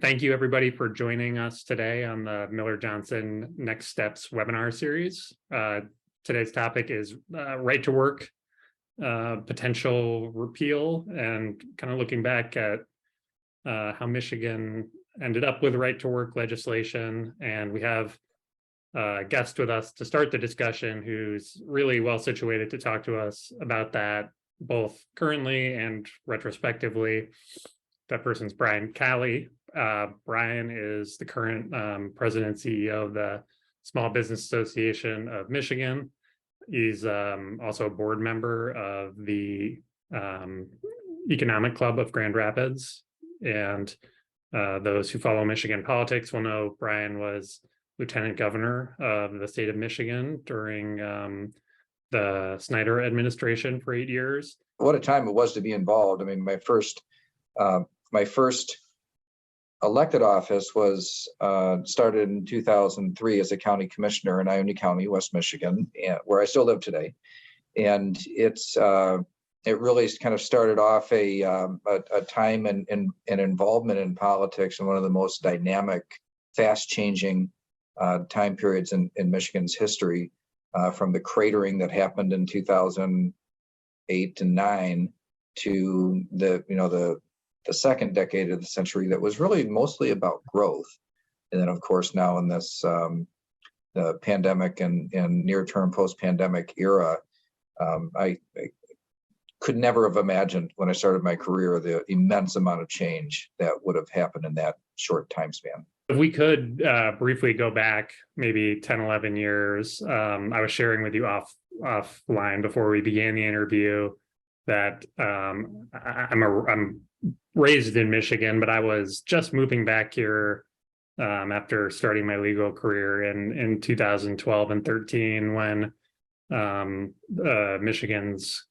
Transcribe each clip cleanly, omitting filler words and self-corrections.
Thank you, everybody, for joining us today on the Miller Johnson Next Steps webinar series. Today's topic is right to work, potential repeal, and kind of looking back at how Michigan ended up with right to work legislation. And we have a guest with us to start the discussion who's really well situated to talk to us about that, both currently and retrospectively. That person's Brian Calley. Brian is the current president and CEO of the Small Business Association of Michigan. He's also a board member of the Economic Club of Grand Rapids. And those who follow Michigan politics will know Brian was lieutenant governor of the state of Michigan during the Snyder administration for 8 years. What a time it was to be involved. I mean, my first elected office was started in 2003 as a county commissioner in Ionia County, West Michigan, where I still live today. And it really kind of started off a time and involvement in politics and one of the most dynamic, fast-changing time periods in Michigan's history, from the cratering that happened in 2008 and 9 to the second decade of the century that was really mostly about growth. And then, of course, now in this the pandemic and near-term post-pandemic era, I could never have imagined when I started my career the immense amount of change that would have happened in that short time span. If we could briefly go back maybe 10, 11 years, I was sharing with you offline before we began the interview that I'm raised in Michigan, but I was just moving back here after starting my legal career in 2012 and 13 when Michigan's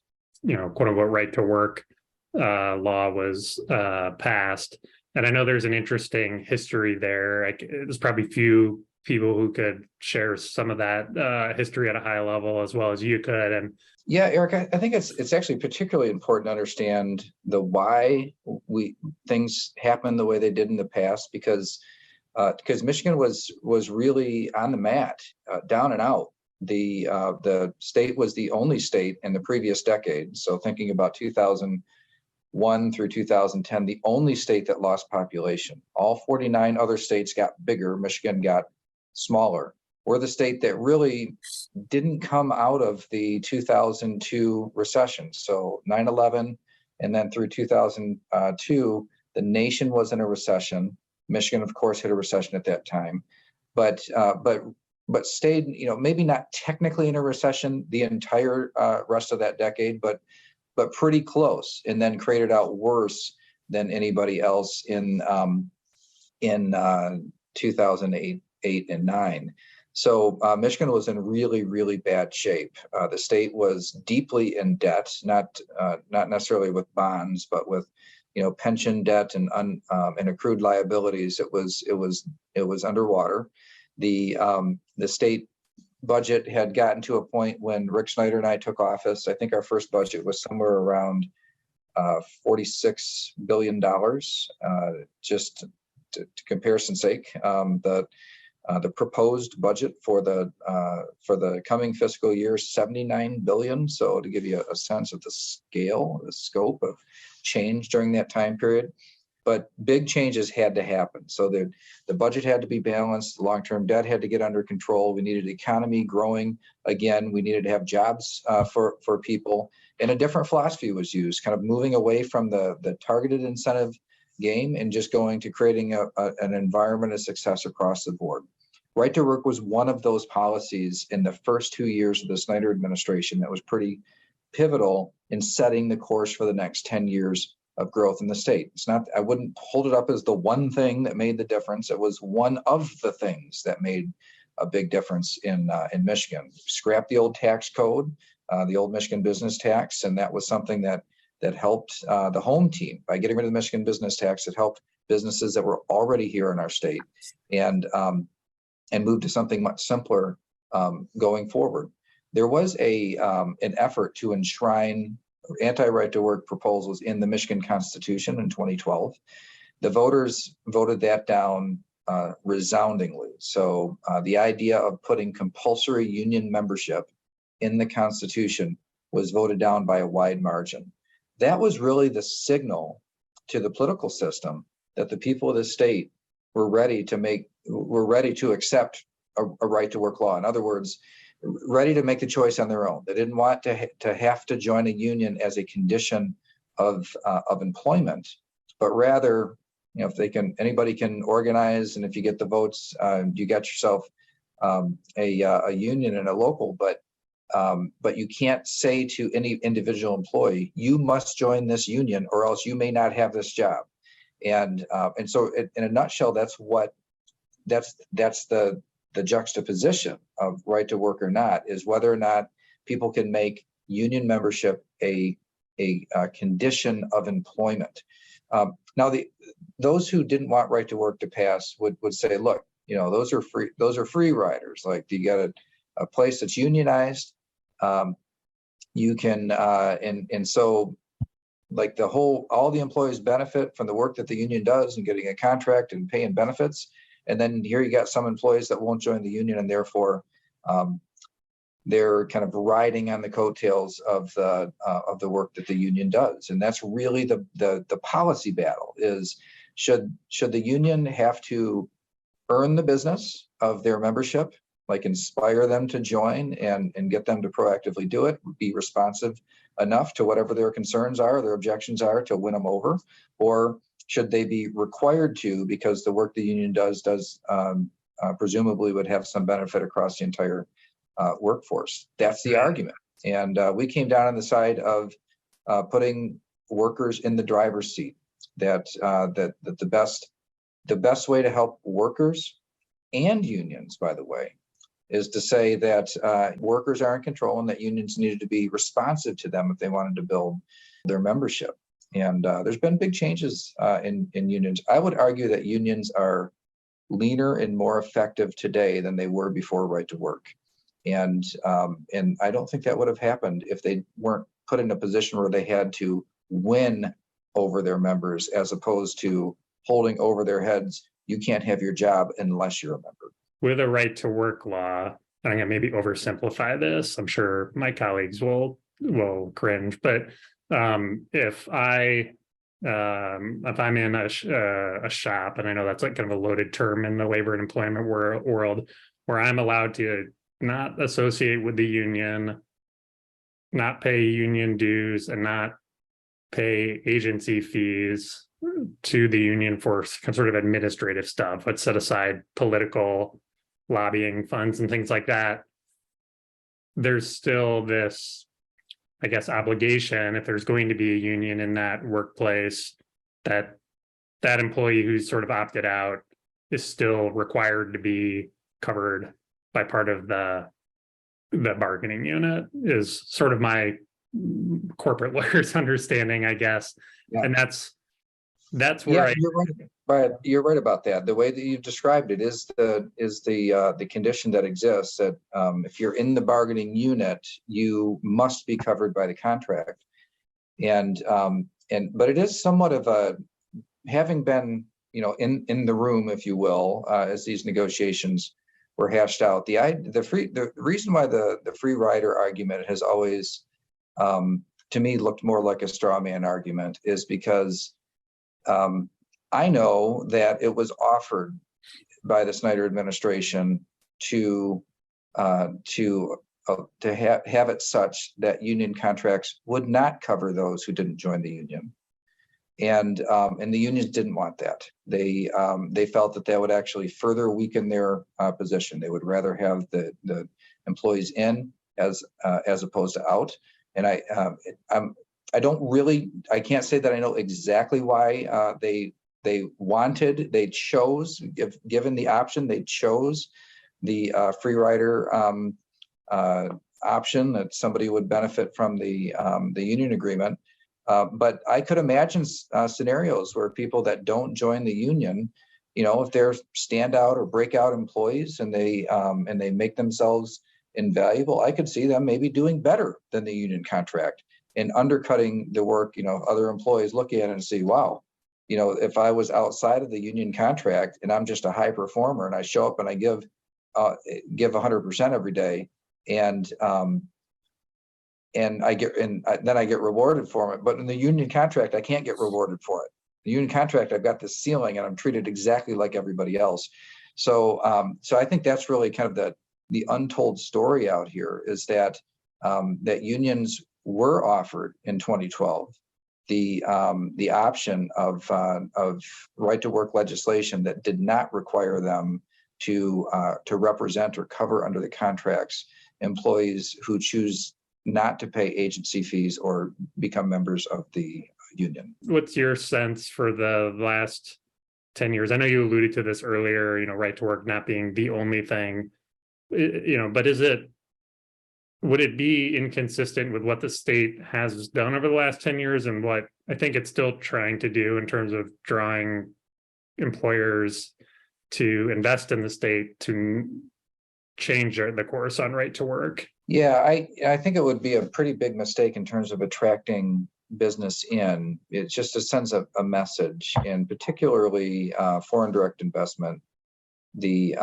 quote unquote right to work law was passed. And I know there's an interesting history there. There's probably few people who could share some of that history at a high level as well as you could. And yeah, Eric, I think it's actually particularly important to understand the why things happen the way they did in the past, because Michigan was really on the mat, down and out. The state was the only state in the previous decade. So thinking about 2001 through 2010, the only state that lost population. All 49 other states got bigger. Michigan got smaller. We're the state that really didn't come out of the 2002 recession. So 9/11 and then through 2002, the nation was in a recession. Michigan, of course, hit a recession at that time, but stayed, maybe not technically in a recession the entire rest of that decade, but pretty close, and then created out worse than anybody else in 2008 and 9. So Michigan was in really, really bad shape. The state was deeply in debt, not necessarily with bonds, but with pension debt and accrued liabilities. It was underwater. The state budget had gotten to a point when Rick Snyder and I took office. I think our first budget was somewhere around $46 billion. Just to comparison's sake, the proposed budget for the coming fiscal year, $79 billion. So to give you a sense of the scale, the scope of change during that time period. But big changes had to happen. So the budget had to be balanced. The long-term debt had to get under control. We needed the economy growing again. We needed to have jobs for people. And a different philosophy was used, kind of moving away from the targeted incentive game and just going to creating an environment of success across the board. Right to work was one of those policies in the first 2 years of the Snyder administration that was pretty pivotal in setting the course for the next 10 years of growth in the state. It's not, I wouldn't hold it up as the one thing that made the difference. It was one of the things that made a big difference in Michigan. Scrap the old tax code, the old Michigan business tax, and that was something that helped the home team. By getting rid of the Michigan business tax, it helped businesses that were already here in our state and move to something much simpler going forward. There was an effort to enshrine anti-right to work proposals in the Michigan Constitution in 2012. the voters voted that down resoundingly. So the idea of putting compulsory union membership in the Constitution was voted down by a wide margin. That was really the signal to the political system that the people of the state were ready to accept a right to work law. In other words, ready to make the choice on their own. They didn't want to have to join a union as a condition of employment, but rather, if anybody can organize, and if you get the votes, you got yourself a union and a local. But you can't say to any individual employee, you must join this union or else you may not have this job. And so in a nutshell, that's the juxtaposition of right to work or not, is whether or not people can make union membership a condition of employment. Now, those who didn't want right to work to pass would say, look, those are free riders. Like, you got a place that's unionized. You can and so, like, all the employees benefit from the work that the union does and getting a contract and pay and benefits. And then here you got some employees that won't join the union, and therefore they're kind of riding on the coattails of the work that the union does. And that's really the policy battle: is should the union have to earn the business of their membership, like inspire them to join and get them to proactively do it, be responsive enough to whatever their concerns are, their objections are, to win them over? Or should they be required to, because the work the union does presumably would have some benefit across the entire workforce? That's the argument. And we came down on the side of putting workers in the driver's seat, that the best way to help workers and unions, by the way, is to say that workers are in control and that unions needed to be responsive to them if they wanted to build their membership. And there's been big changes in unions. I would argue that unions are leaner and more effective today than they were before right to work. And I don't think that would have happened if they weren't put in a position where they had to win over their members, as opposed to holding over their heads, you can't have your job unless you're a member. With a right to work law, I'm going to maybe oversimplify this. I'm sure my colleagues will cringe, but if I'm in a shop, and I know that's like kind of a loaded term in the labor and employment world, where I'm allowed to not associate with the union, not pay union dues, and not pay agency fees to the union for sort of administrative stuff. Let's set aside political lobbying funds and things like that. There's still this, I guess, obligation, if there's going to be a union in that workplace, that employee who's sort of opted out is still required to be covered by part of the bargaining unit, is sort of my corporate lawyer's understanding, I guess. Yeah. And that's where you're right. But you're right about that. The way that you've described it is the condition that exists, that if you're in the bargaining unit, you must be covered by the contract. But it is somewhat of a, having been in the room, if you will, as these negotiations were hashed out. The reason why the free rider argument has always, to me, looked more like a straw man argument is because I know that it was offered by the Snyder administration to have it such that union contracts would not cover those who didn't join the union, and the unions didn't want that. They felt that would actually further weaken their position. They would rather have the employees in as opposed to out. And I can't say that I know exactly why they chose, given the option, they chose the free rider option, that somebody would benefit from the union agreement. But I could imagine scenarios where people that don't join the union, if they're standout or breakout employees and they make themselves invaluable, I could see them maybe doing better than the union contract and undercutting the work. Other employees look at it and see, wow, if I was outside of the union contract and I'm just a high performer and I show up and I give 100% every day, and then I get rewarded for it. But in the union contract, I can't get rewarded for it. The union contract, I've got this ceiling and I'm treated exactly like everybody else. So I think that's really kind of the untold story out here, is that that unions were offered in 2012 the option of right to work legislation that did not require them to represent or cover under the contracts employees who choose not to pay agency fees or become members of the union. What's your sense for the last 10 years? I know you alluded to this earlier, right to work not being the only thing, but would it be inconsistent with what the state has done over the last 10 years and what I think it's still trying to do in terms of drawing employers to invest in the state to change the course on right to work? Yeah, I think it would be a pretty big mistake in terms of attracting business in. It just sends a message, and particularly foreign direct investment. The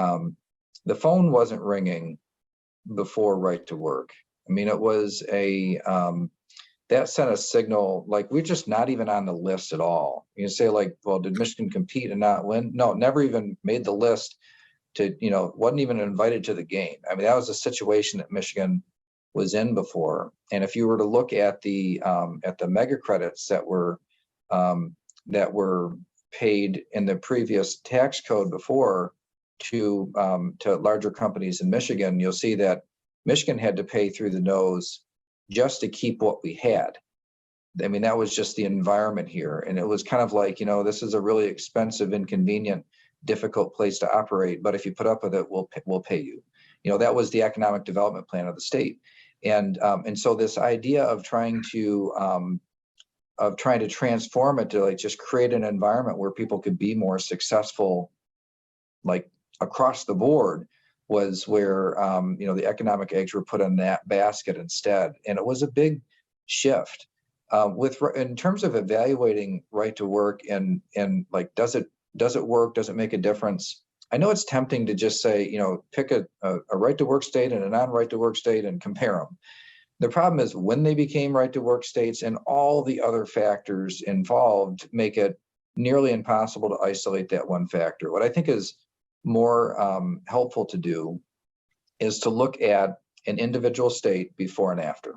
phone wasn't ringing before right to work. I mean, it was that sent a signal like we're just not even on the list at all. You say like, well, did Michigan compete and not win? No, never even made the list. Wasn't even invited to the game. I mean, that was a situation that Michigan was in before. And if you were to look at the mega credits that were paid in the previous tax code before to larger companies in Michigan, you'll see that Michigan had to pay through the nose just to keep what we had. I mean, that was just the environment here. And it was kind of like, this is a really expensive, inconvenient, difficult place to operate, but if you put up with it, we'll pay you. That was the economic development plan of the state. And so this idea of trying to transform it to like just create an environment where people could be more successful, like across the board, was where the economic eggs were put in that basket instead. And it was a big shift in terms of evaluating right to work and like, does it work? Does it make a difference? I know it's tempting to just say, pick a right to work state and a non-right to work state and compare them. The problem is when they became right to work states and all the other factors involved make it nearly impossible to isolate that one factor. What I think is more helpful to do is to look at an individual state before and after.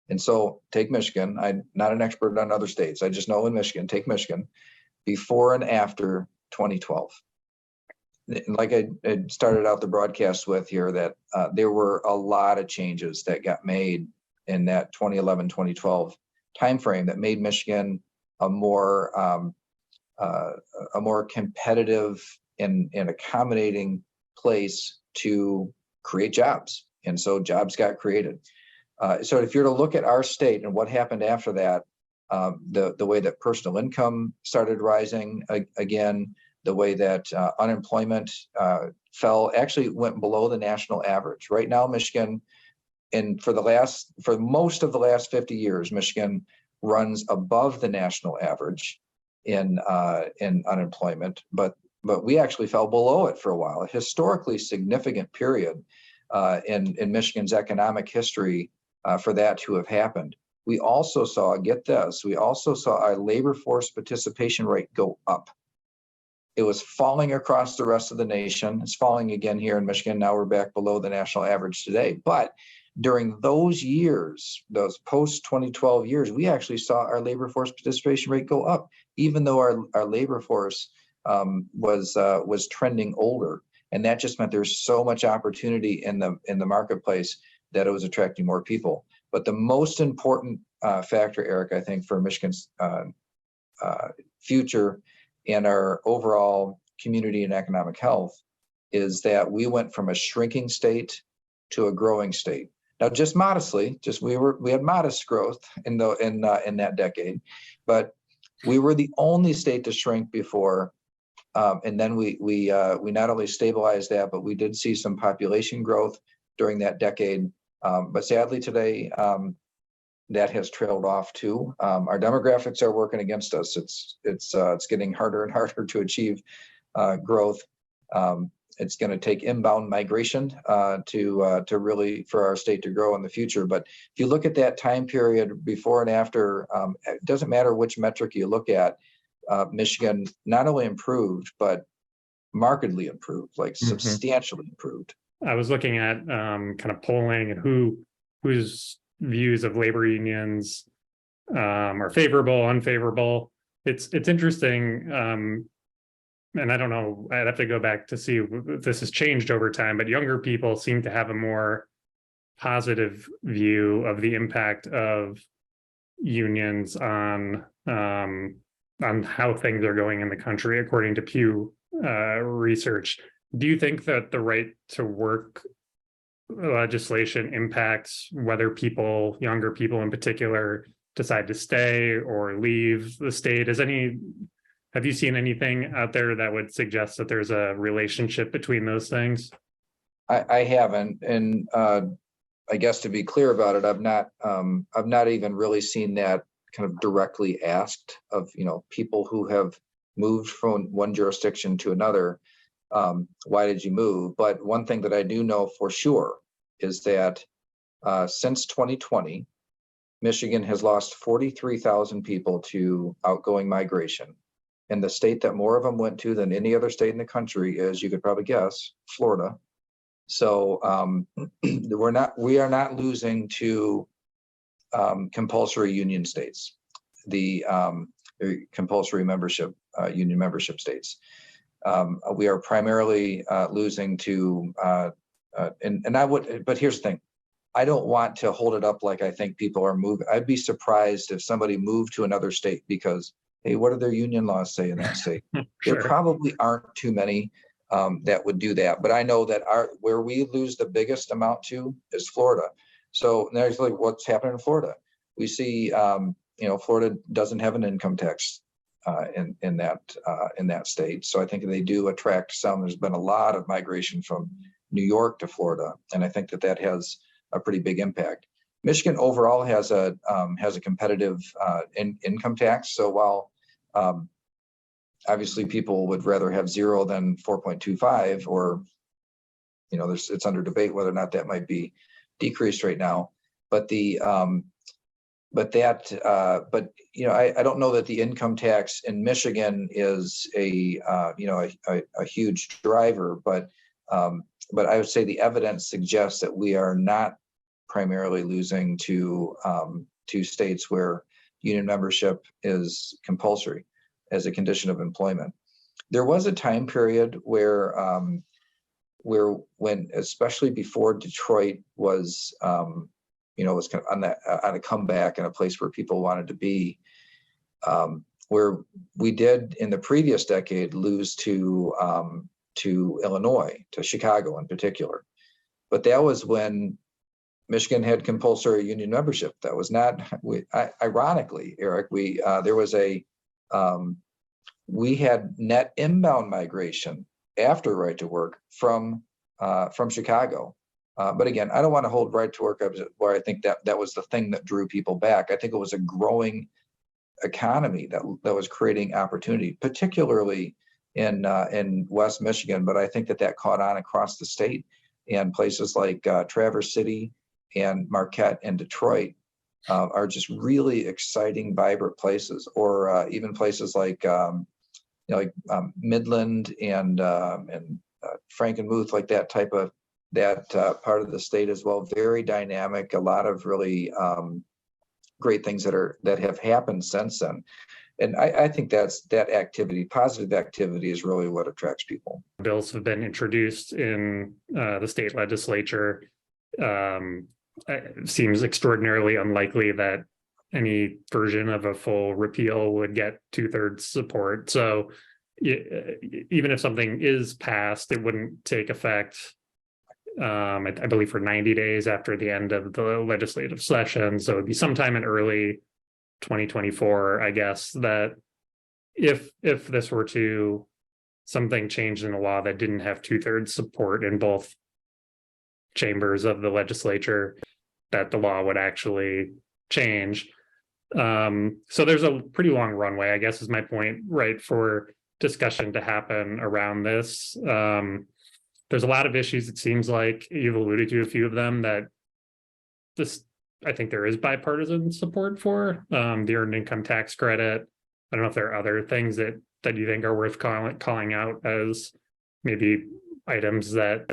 And so take Michigan. I'm not an expert on other states. I just know in Michigan, take Michigan before and after 2012. Like I started out the broadcast with here, that there were a lot of changes that got made in that 2011-2012 timeframe that made Michigan a more competitive and accommodating place to create jobs. And so jobs got created. So if you're to look at our state and what happened after that, the way that personal income started rising again, the way that unemployment actually went below the national average. Right now, Michigan, and for most of the last 50 years, Michigan runs above the national average in unemployment, but we actually fell below it for a while. A historically significant period in Michigan's economic history for that to have happened. We also saw, get this, our labor force participation rate go up. It was falling across the rest of the nation. It's falling again here in Michigan. Now we're back below the national average today. But during those years, those post-2012 years, we actually saw our labor force participation rate go up, even though our labor force was trending older. And that just meant there's so much opportunity in the marketplace that it was attracting more people. But the most important factor, Eric, I think, for Michigan's future and our overall community and economic health is that we went from a shrinking state to a growing state. Now, just modestly, we had modest growth in that decade, but we were the only state to shrink before. And then we not only stabilized that, but we did see some population growth during that decade. But sadly today, that has trailed off too. Our demographics are working against us. It's getting harder and harder to achieve growth. It's going to take inbound migration to really for our state to grow in the future. But if you look at that time period before and after, it doesn't matter which metric you look at. Michigan not only improved, but markedly improved, like substantially improved. I was looking at kind of polling and whose views of labor unions are favorable, unfavorable. It's interesting. And I don't know, I'd have to go back to see if this has changed over time, but younger people seem to have a more positive view of the impact of unions on how things are going in the country, according to Pew research. Do you think that the right to work legislation impacts whether younger people in particular, decide to stay or leave the state? Have you seen anything out there that would suggest that there's a relationship between those things? I haven't, and I guess to be clear about it, I've not even really seen that kind of directly asked of people who have moved from one jurisdiction to another. Why did you move? But one thing that I do know for sure is that since 2020, Michigan has lost 43,000 people to outgoing migration. And the state that more of them went to than any other state in the country is, you could probably guess, Florida. So we are not losing to compulsory union states, the compulsory membership, union membership states. We are primarily losing to, but here's the thing. I don't want to hold it up like I think people are moving. I'd be surprised if somebody moved to another state because, hey, what do their union laws say in that state? Sure. There probably aren't too many that would do that. But I know that where we lose the biggest amount to is Florida. So there's like what's happening in Florida. We see, Florida doesn't have an income tax in that state. So I think they do attract some. There's been a lot of migration from New York to Florida, and I think that has a pretty big impact. Michigan overall has a competitive income tax. So while obviously people would rather have 0 than 4.25, or it's under debate whether or not that might be decreased right now. But I don't know that the income tax in Michigan is a huge driver, but I would say the evidence suggests that we are not primarily losing to states where union membership is compulsory as a condition of employment. There was a time period where when, especially before Detroit was was kind of on a comeback and a place where people wanted to be, where we did in the previous decade lose to Illinois, to Chicago in particular. But that was when Michigan had compulsory union membership. That was not, ironically, Eric, we had net inbound migration after right to work from Chicago. But again, I don't want to hold right to work up where I think that was the thing that drew people back. I think it was a growing economy that was creating opportunity, particularly in West Michigan. But I think that caught on across the state, and places like Traverse City and Marquette and Detroit are just really exciting, vibrant places. Or even places like Midland and Frankenmuth, like that type of part of the state as well. Very dynamic. A lot of really great things that have happened since then. And I think that activity, positive activity, is really what attracts people. Bills have been introduced in the state legislature. It seems extraordinarily unlikely that any version of a full repeal would get 2/3 support. So even if something is passed, it wouldn't take effect, I believe, for 90 days after the end of the legislative session. So it'd be sometime in early 2024, I guess, that if this were to something changed in the law that didn't have 2/3 support in both chambers of the legislature, that the law would actually change. So there's a pretty long runway, I guess is my point, right, for discussion to happen around this. There's a lot of issues, it seems like you've alluded to a few of them that this, I think there is bipartisan support for, the earned income tax credit. I don't know if there are other things that you think are worth calling out as maybe items that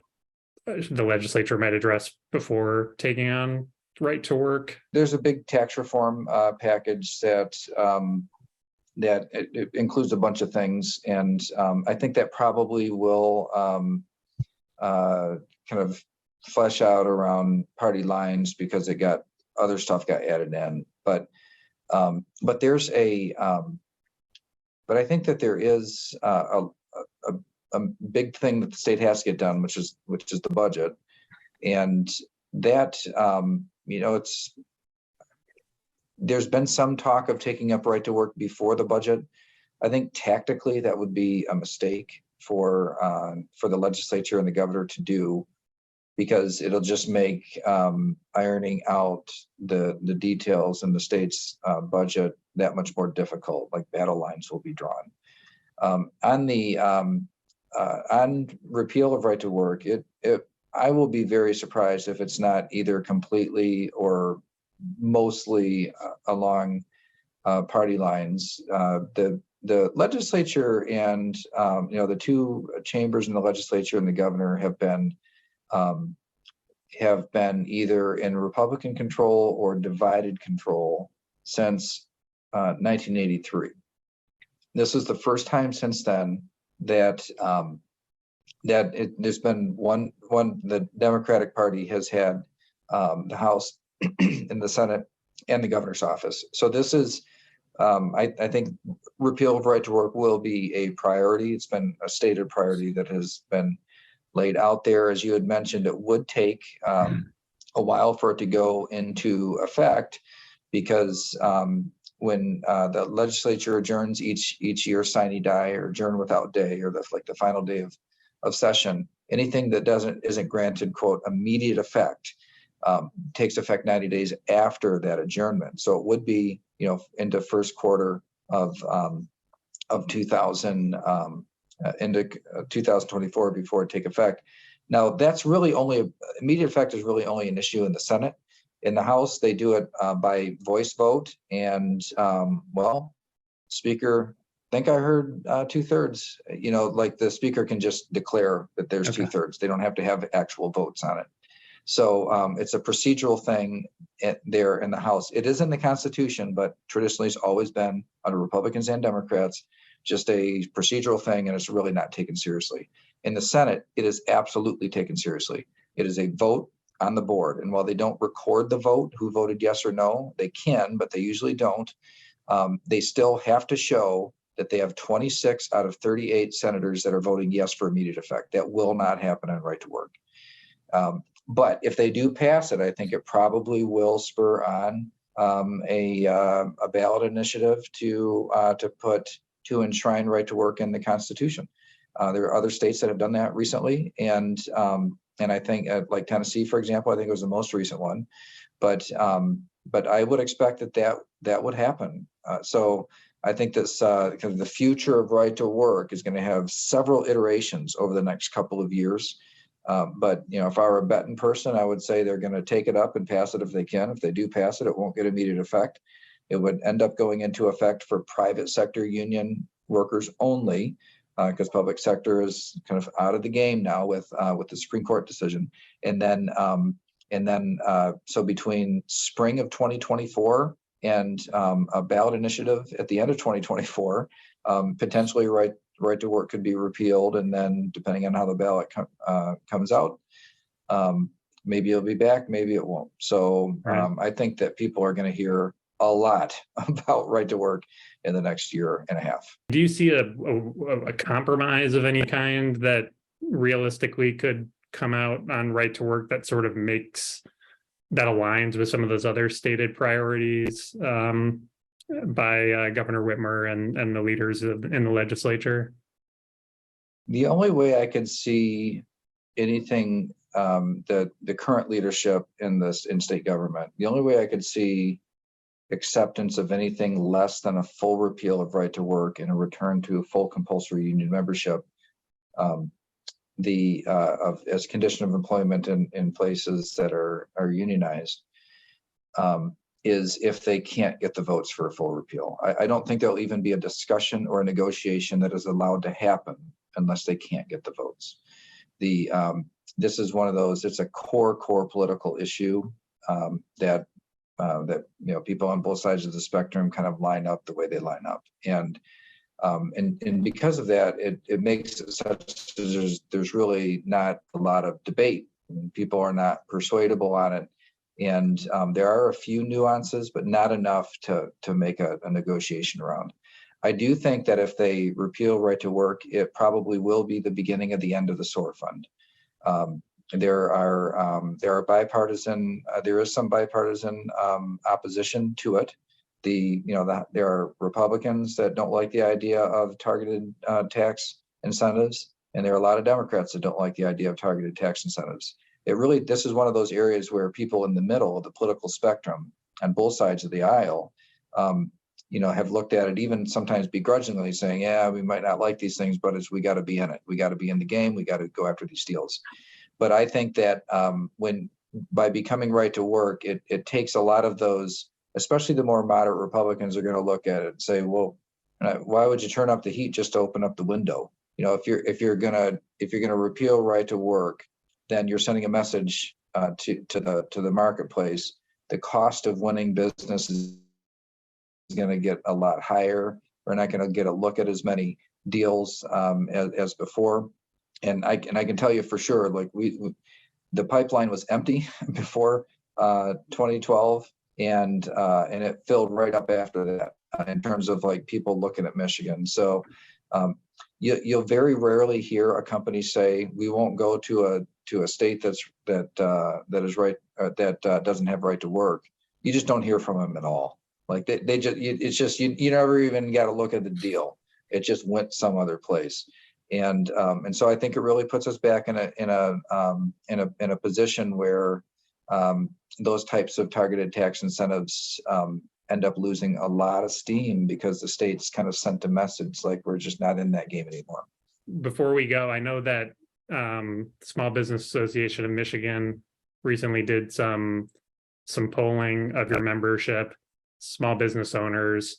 the legislature might address before taking on right to work. There's a big tax reform package that it includes a bunch of things, and I think that probably will kind of flesh out around party lines because other stuff got added in. But there's but I think that there is a big thing that the state has to get done, which is the budget, and that there's been some talk of taking up right to work before the budget. I think tactically that would be a mistake for the legislature and the governor to do, because it'll just make ironing out the details in the state's budget that much more difficult. Like battle lines will be drawn. On repeal of right to work, I will be very surprised if it's not either completely or mostly along party lines. The legislature and the two chambers in the legislature and the governor have been either in Republican control or divided control since 1983. This is the first time since then that there's been the Democratic Party has had the House and the Senate and the governor's office. So this is, I think repeal of right to work will be a priority. It's been a stated priority that has been laid out there. As you had mentioned, it would take a while for it to go into effect, because when the legislature adjourns each year, sine die, or adjourn without day, or the final day of session, anything that isn't granted, quote, immediate effect takes effect 90 days after that adjournment. So it would be, into first quarter of 2024 before it take effect. Now that's really immediate effect is really only an issue in the Senate. In the House, they do it by voice vote, and Speaker, I think I heard 2/3. Like the Speaker can just declare that there's 2/3. They don't have to have actual votes on it. So it's a procedural thing there in the House. It is in the Constitution, but traditionally it's always been under Republicans and Democrats, just a procedural thing, and it's really not taken seriously. In the Senate, it is absolutely taken seriously. It is a vote on the board, and while they don't record the vote, who voted yes or no, they can, but they usually don't. They still have to show that they have 26 out of 38 senators that are voting yes for immediate effect. That will not happen on right to work. But if they do pass it, I think it probably will spur on a ballot initiative to enshrine right to work in the Constitution. There are other states that have done that recently, and I think like Tennessee, for example, I think it was the most recent one. But I would expect that would happen. So I think this kind of the future of right to work is going to have several iterations over the next couple of years. But if I were a betting person, I would say they're going to take it up and pass it if they can. If they do pass it, it won't get immediate effect. It would end up going into effect for private sector union workers only, because public sector is kind of out of the game now with the Supreme Court decision. And then so between spring of 2024 and a ballot initiative at the end of 2024, potentially right to work could be repealed, and then depending on how the ballot comes out, maybe it'll be back, maybe it won't. So I think that people are going to hear a lot about right to work in the next year and a half. Do you see a compromise of any kind that realistically could come out on right to work that sort of that aligns with some of those other stated priorities by Governor Whitmer and the leaders in the legislature? The only way I could see anything that the current leadership in state government, the only way I could see acceptance of anything less than a full repeal of right to work and a return to full compulsory union membership, as condition of employment in places that are unionized, is if they can't get the votes for a full repeal. I don't think there'll even be a discussion or a negotiation that is allowed to happen unless they can't get the votes. This is one of those, it's a core political issue that people on both sides of the spectrum kind of line up the way they line up. And because of that, it makes it such that there's really not a lot of debate. I mean, people are not persuadable on it. And there are a few nuances, but not enough to make a negotiation around. I do think that if they repeal right to work, it probably will be the beginning of the end of the SOAR fund. There are bipartisan. There is some bipartisan opposition to it. There are Republicans that don't like the idea of targeted tax incentives, and there are a lot of Democrats that don't like the idea of targeted tax incentives. This is one of those areas where people in the middle of the political spectrum on both sides of the aisle, have looked at it, even sometimes begrudgingly, saying, yeah, we might not like these things, but we got to be in it. We got to be in the game. We got to go after these deals. But I think that by becoming right to work, it takes a lot of those, especially the more moderate Republicans, are going to look at it and say, well, why would you turn up the heat just to open up the window? If you're gonna repeal right to work, then you're sending a message to the marketplace. The cost of winning business is going to get a lot higher. We're not going to get a look at as many deals as before. And I can tell you for sure, like the pipeline was empty before 2012, and it filled right up after that in terms of like people looking at Michigan. So you'll very rarely hear a company say we won't go to a state that doesn't have right to work. You just don't hear from them at all. Like you never even got to look at the deal. It just went some other place. And so I think it really puts us back in a position where those types of targeted tax incentives end up losing a lot of steam because the states kind of sent a message like we're just not in that game anymore. Before we go, I know that Small Business Association of Michigan recently did some polling of your membership, small business owners,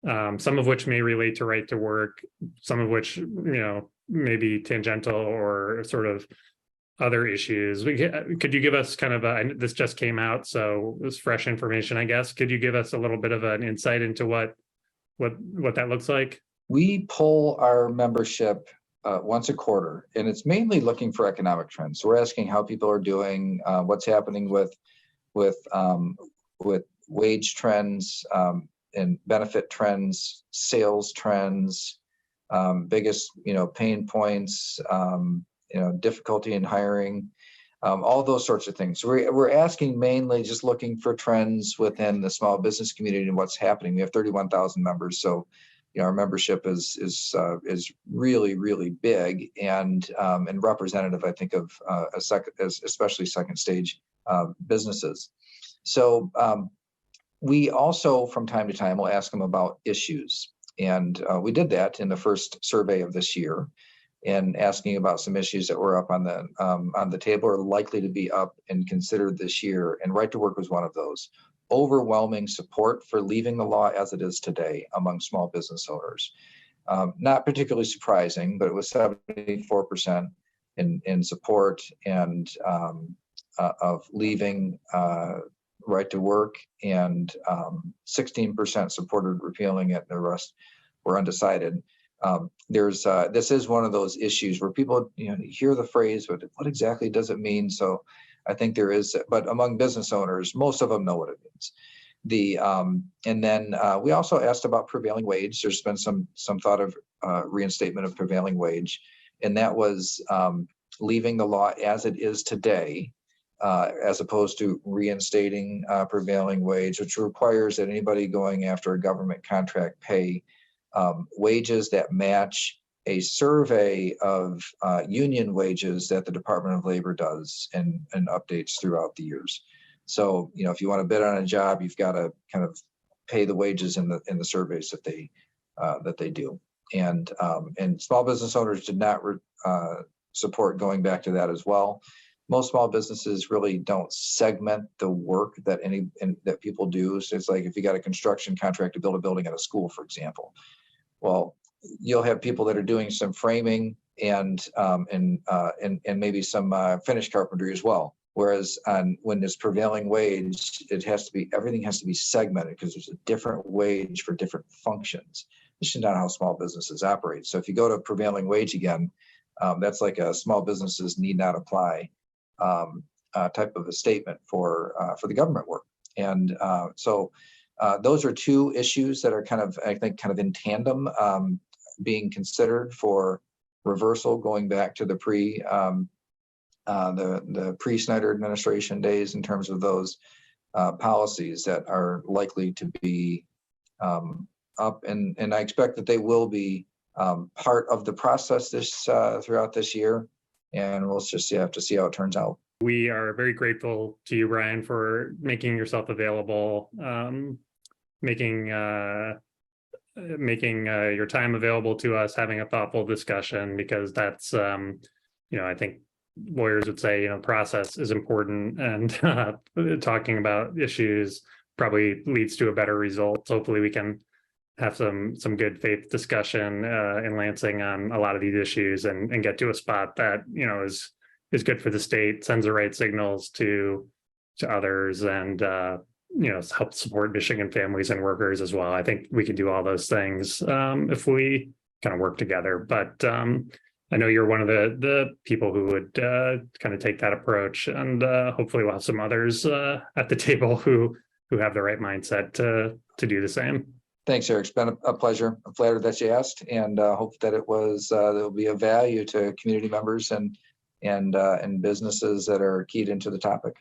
some of which may relate to right to work, some of which may be tangential or sort of other issues. Could you give us kind of this just came out, so it was fresh information, I guess. Could you give us a little bit of an insight into what that looks like? We poll our membership once a quarter, and it's mainly looking for economic trends. So we're asking how people are doing, what's happening with wage trends and benefit trends, sales trends, biggest pain points, difficulty in hiring, all those sorts of things. So we're asking mainly just looking for trends within the small business community and what's happening. We have 31,000 members, so our membership is really, really big and representative, I think, of especially second stage businesses. So we also, from time to time, will ask them about issues, and we did that in the first survey of this year, and asking about some issues that were up on the table or likely to be up and considered this year. And right to work was one of those. Overwhelming support for leaving the law as it is today among small business owners. Not particularly surprising, but it was 74% in support and of leaving right to work, and 16% supported repealing it, and the rest were undecided. This is one of those issues where people hear the phrase, but what exactly does it mean? So I think there is, but among business owners, most of them know what it means. And then we also asked about prevailing wage. There's been some thought of reinstatement of prevailing wage, and that was leaving the law as it is today, as opposed to reinstating prevailing wage, which requires that anybody going after a government contract pay wages that match a survey of union wages that the Department of Labor does and updates throughout the years. So, if you want to bid on a job, you've got to kind of pay the wages in the surveys that they do. And small business owners did not support going back to that as well. Most small businesses really don't segment the work that that people do. So it's like if you got a construction contract to build a building at a school, for example. Well, you'll have people that are doing some framing and maybe some finished carpentry as well. Whereas when there's prevailing wage, everything has to be segmented because there's a different wage for different functions. This is not how small businesses operate. So if you go to prevailing wage again, that's like a small businesses need not apply type of a statement for the government work. And so those are two issues that are I think kind of in tandem being considered for reversal, going back to the pre-Snyder administration days in terms of those policies that are likely to be up, and I expect that they will be part of the process throughout this year, and we'll just have to see how it turns out. We are very grateful to you, Brian, for making yourself available, making your time available to us, having a thoughtful discussion, because that's, I think lawyers would say, process is important, and talking about issues probably leads to a better result. So hopefully we can have some good faith discussion in Lansing on a lot of these issues and get to a spot that, is good for the state, sends the right signals to others, and help support Michigan families and workers as well. I think we can do all those things if we kind of work together. But I know you're one of the people who would kind of take that approach, and hopefully we'll have some others at the table who have the right mindset to do the same. Thanks, Eric. It's been a pleasure. I'm flattered that you asked, and hope that it will be of value to community members and businesses that are keyed into the topic.